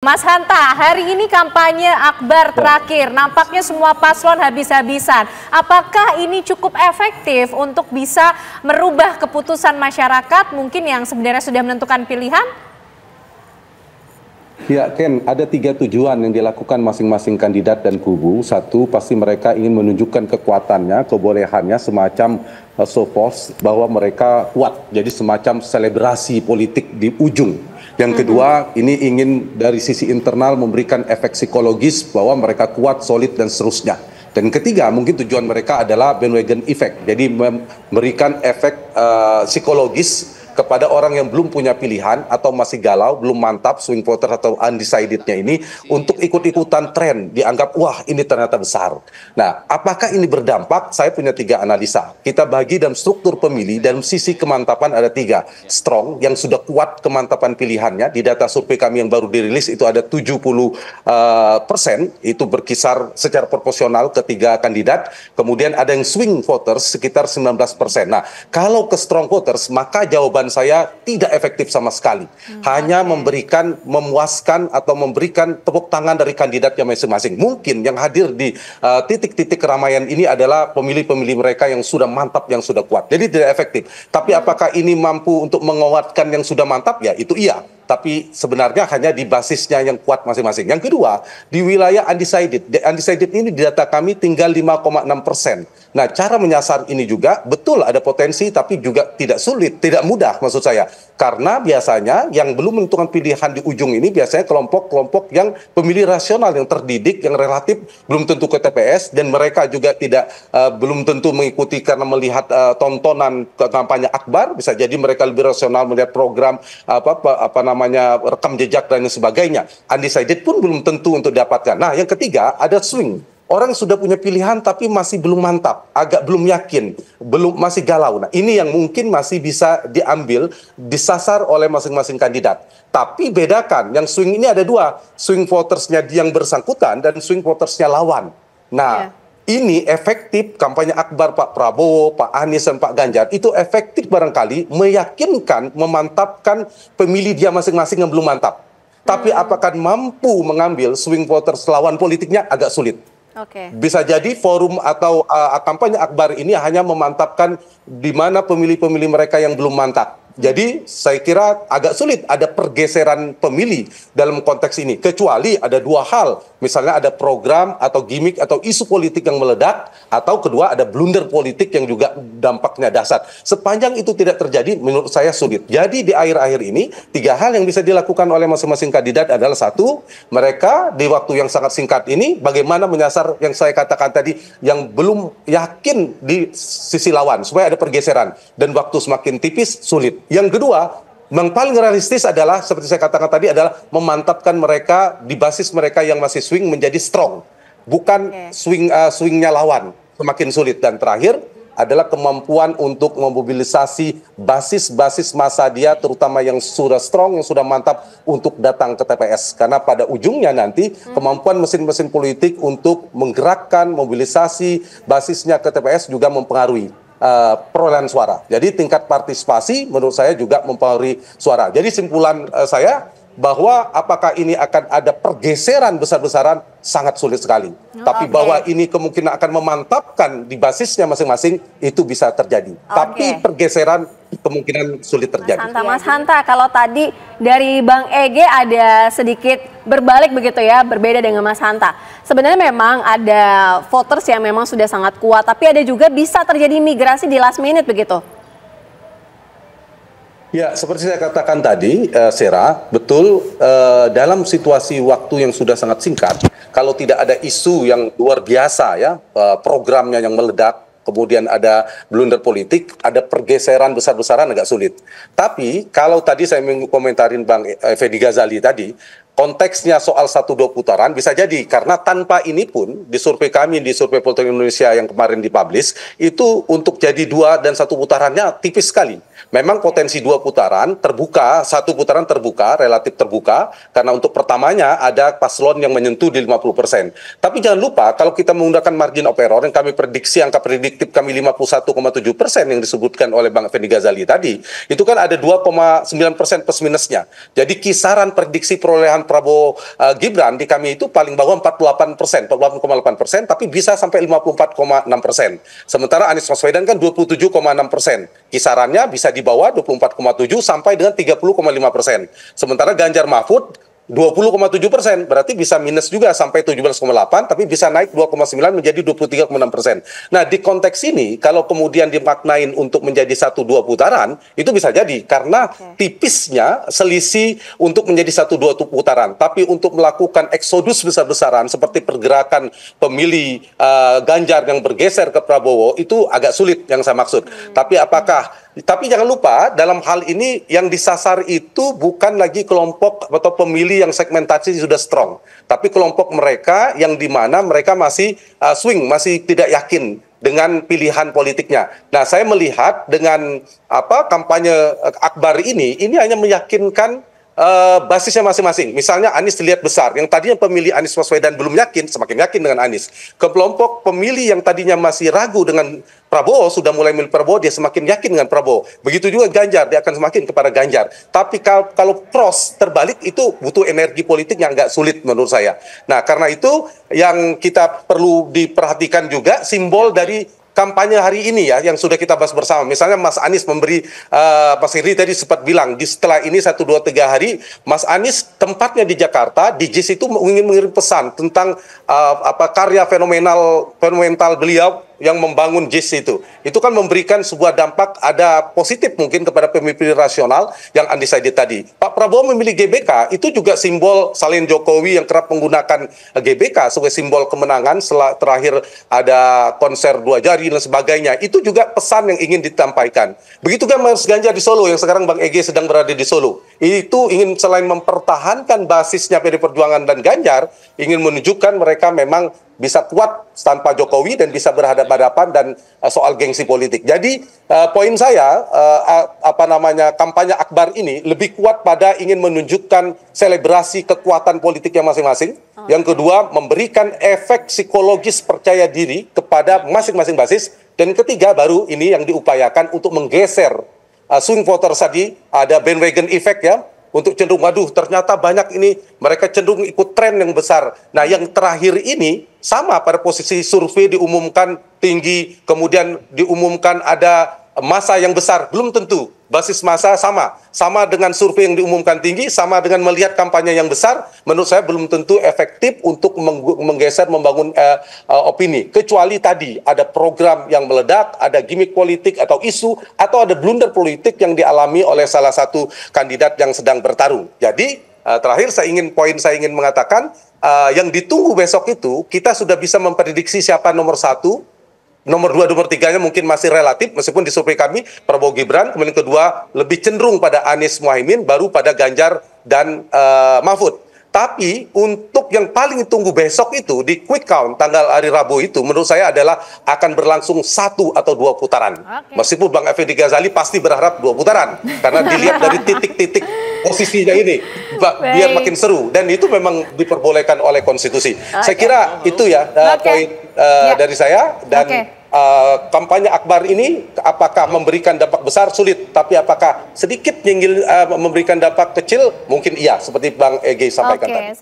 Mas Hanta, hari ini kampanye akbar terakhir, nampaknya semua paslon habis-habisan. Apakah ini cukup efektif untuk bisa merubah keputusan masyarakat mungkin yang sebenarnya sudah menentukan pilihan? Ya, Ken, ada 3 tujuan yang dilakukan masing-masing kandidat dan kubu. Satu, pasti mereka ingin menunjukkan kekuatannya, kebolehannya, semacam show force bahwa mereka kuat. Jadi semacam selebrasi politik di ujung. Yang kedua, ini ingin dari sisi internal memberikan efek psikologis bahwa mereka kuat, solid, dan seterusnya. Dan ketiga, mungkin tujuan mereka adalah bandwagon effect. Jadi memberikan efek psikologis kepada orang yang belum punya pilihan atau masih galau, belum mantap, swing voter atau undecided-nya ini untuk ikut-ikutan tren, dianggap wah ini ternyata besar. Nah, apakah ini berdampak? Saya punya 3 analisa. Kita bagi dalam struktur pemilih, dalam sisi kemantapan ada 3. Strong, yang sudah kuat kemantapan pilihannya, di data survei kami yang baru dirilis itu ada 70%, itu berkisar secara proporsional ke 3 kandidat. Kemudian ada yang swing voters sekitar 19%. Nah, kalau ke strong voters, maka jawaban saya tidak efektif sama sekali. Hanya memberikan, memuaskan atau memberikan tepuk tangan dari kandidatnya masing-masing. Mungkin yang hadir di titik-titik keramaian ini adalah pemilih-pemilih mereka yang sudah mantap, yang sudah kuat. Jadi tidak efektif. Tapi apakah ini mampu untuk menguatkan yang sudah mantap? Ya, itu iya. Tapi sebenarnya hanya di basisnya yang kuat masing-masing. Yang kedua, di wilayah undecided. Undecided ini di data kami tinggal 5,6%. Nah, cara menyasar ini juga betul ada potensi, tapi juga tidak sulit, tidak mudah maksud saya. Karena biasanya yang belum menentukan pilihan di ujung ini biasanya kelompok-kelompok yang pemilih rasional, yang terdidik, yang relatif belum tentu ke TPS, dan mereka juga tidak belum tentu mengikuti karena melihat tontonan kampanye akbar. Bisa jadi mereka lebih rasional melihat program rekam jejak dan sebagainya. Undecided pun belum tentu untuk dapatkan. Nah, yang ketiga ada swing. Orang sudah punya pilihan tapi masih belum mantap, agak belum yakin, masih galau. Nah, ini yang mungkin masih bisa diambil, disasar oleh masing-masing kandidat. Tapi bedakan, yang swing ini ada 2, swing votersnya yang bersangkutan dan swing votersnya lawan. Nah, ini efektif kampanye akbar Pak Prabowo, Pak Anies, dan Pak Ganjar, itu efektif barangkali meyakinkan, memantapkan pemilih dia masing-masing yang belum mantap. Tapi apakah mampu mengambil swing voters lawan politiknya agak sulit. Bisa jadi forum atau kampanye akbar ini hanya memantapkan di mana pemilih-pemilih mereka yang belum mantap. Jadi saya kira agak sulit ada pergeseran pemilih dalam konteks ini. Kecuali ada 2 hal. Misalnya ada program atau gimmick atau isu politik yang meledak. Atau kedua ada blunder politik yang juga dampaknya dahsyat. Sepanjang itu tidak terjadi menurut saya sulit. Jadi di akhir-akhir ini 3 hal yang bisa dilakukan oleh masing-masing kandidat adalah 1. Mereka di waktu yang sangat singkat ini bagaimana menyasar yang saya katakan tadi yang belum yakin di sisi lawan. Supaya ada pergeseran. Dan waktu semakin tipis sulit. Yang kedua, yang paling realistis adalah, seperti saya katakan tadi, adalah memantapkan mereka di basis mereka yang masih swing menjadi strong. Bukan swingnya lawan, semakin sulit. Dan terakhir adalah kemampuan untuk memobilisasi basis-basis massa dia, terutama yang sudah strong, yang sudah mantap untuk datang ke TPS. Karena pada ujungnya nanti kemampuan mesin-mesin politik untuk menggerakkan mobilisasi basisnya ke TPS juga mempengaruhi perolehan suara. Jadi tingkat partisipasi menurut saya juga mempengaruhi suara. Jadi simpulan saya bahwa apakah ini akan ada pergeseran besar-besaran sangat sulit sekali. Tapi bahwa ini kemungkinan akan memantapkan di basisnya masing-masing itu bisa terjadi. Tapi pergeseran kemungkinan sulit terjadi. Mas Hanta, kalau tadi dari Bang Ege ada sedikit berbalik begitu ya, berbeda dengan Mas Hanta. Sebenarnya memang ada voters yang memang sudah sangat kuat, tapi ada juga bisa terjadi migrasi di last minute begitu. Ya, seperti saya katakan tadi, Sera, betul dalam situasi waktu yang sudah sangat singkat, kalau tidak ada isu yang luar biasa ya, programnya yang meledak, kemudian ada blunder politik, ada pergeseran besar-besaran agak sulit. Tapi kalau tadi saya mengkomentarin Bang Effendi Ghazali tadi, konteksnya soal 1-2 putaran bisa jadi karena tanpa ini pun di survei kami di survei Poltreking Indonesia yang kemarin dipublish itu untuk jadi 2 dan 1 putarannya tipis sekali. Memang potensi 2 putaran terbuka, 1 putaran terbuka, relatif terbuka, karena untuk pertamanya ada paslon yang menyentuh di 50%. Tapi jangan lupa, kalau kita menggunakan margin of error, yang kami prediksi, angka prediktif kami 51,7% yang disebutkan oleh Bang Effendi Ghazali tadi, itu kan ada 2,9% plus minusnya. Jadi kisaran prediksi perolehan Prabowo Gibran di kami itu paling bawah 48%, 48,8%, tapi bisa sampai 54,6%. Sementara Anies Baswedan kan 27,6%. Kisarannya bisa di bawah 24,7 sampai dengan 30,5%. Sementara Ganjar Mahfud 20,7%, berarti bisa minus juga sampai 17,8, tapi bisa naik 2,9 menjadi 23,6%. Nah, di konteks ini, kalau kemudian dimaknain untuk menjadi 1-2 putaran, itu bisa jadi, karena tipisnya selisih untuk menjadi 1-2 putaran. Tapi untuk melakukan eksodus besar-besaran, seperti pergerakan pemilih Ganjar yang bergeser ke Prabowo, itu agak sulit yang saya maksud. Tapi jangan lupa, dalam hal ini yang disasar itu bukan lagi kelompok atau pemilih yang segmentasi sudah strong, tapi kelompok mereka yang dimana mereka masih swing, masih tidak yakin dengan pilihan politiknya. Nah, saya melihat dengan kampanye Akbar ini hanya meyakinkan basisnya masing-masing. Misalnya Anies dilihat besar, yang tadinya pemilih Anies Baswedan belum yakin, semakin yakin dengan Anies. Kelompok pemilih yang tadinya masih ragu dengan Prabowo, sudah mulai milih Prabowo, dia semakin yakin dengan Prabowo. Begitu juga Ganjar, dia akan semakin kepada Ganjar. Tapi kalau cross terbalik, itu butuh energi politik yang agak sulit menurut saya. Nah, karena itu yang kita perlu diperhatikan juga simbol dari kampanye hari ini ya, yang sudah kita bahas bersama. Misalnya Mas Anies memberi, Mas Iri tadi sempat bilang, setelah ini 1, 2, 3 hari, Mas Anies tempatnya di Jakarta, di JIS itu ingin mengirim pesan tentang karya fenomenal beliau yang membangun JIS itu. Itu kan memberikan sebuah dampak, ada positif mungkin kepada pemimpin rasional yang undecided tadi. Pak Prabowo memilih GBK, itu juga simbol selain Jokowi yang kerap menggunakan GBK sebagai simbol kemenangan, setelah terakhir ada konser 2 jari dan sebagainya. Itu juga pesan yang ingin ditampaikan. Begitu kan Mas Ganjar di Solo, yang sekarang Bang Ege sedang berada di Solo. Itu ingin selain mempertahankan basisnya PD Perjuangan dan Ganjar, ingin menunjukkan mereka memang bisa kuat tanpa Jokowi dan bisa berhadapan-hadapan dan soal gengsi politik. Jadi poin saya kampanye Akbar ini lebih kuat pada ingin menunjukkan selebrasi kekuatan politik yang masing-masing. Yang kedua, memberikan efek psikologis percaya diri kepada masing-masing basis. Dan ketiga, baru ini yang diupayakan untuk menggeser swing voters tadi, ada bandwagon effect ya, untuk cenderung, waduh ternyata banyak ini, mereka cenderung ikut tren yang besar. Nah, yang terakhir ini sama pada posisi survei diumumkan tinggi, kemudian diumumkan ada masa yang besar, belum tentu. Basis masa sama dengan survei yang diumumkan tinggi, sama dengan melihat kampanye yang besar, menurut saya belum tentu efektif untuk menggeser, membangun opini. Kecuali tadi ada program yang meledak, ada gimmick politik atau isu, atau ada blunder politik yang dialami oleh salah satu kandidat yang sedang bertarung. Jadi terakhir saya ingin mengatakan, yang ditunggu besok itu, kita sudah bisa memprediksi siapa nomor 1, nomor 2, nomor 3-nya mungkin masih relatif, meskipun di survei kami Prabowo Gibran, kemudian kedua lebih cenderung pada Anies Muhaimin, baru pada Ganjar dan Mahfud. Tapi untuk yang paling ditunggu besok itu di quick count tanggal hari Rabu itu, menurut saya adalah akan berlangsung 1 atau 2 putaran. Meskipun Bang Effendi Ghazali pasti berharap 2 putaran, karena dilihat dari titik-titik posisinya ini, biar makin seru, dan itu memang diperbolehkan oleh konstitusi. Saya kira itu ya poin dari saya. Dan kampanye Akbar ini apakah memberikan dampak besar? Sulit. Tapi apakah sedikit memberikan dampak kecil? Mungkin iya, seperti Bang Ege sampaikan tadi.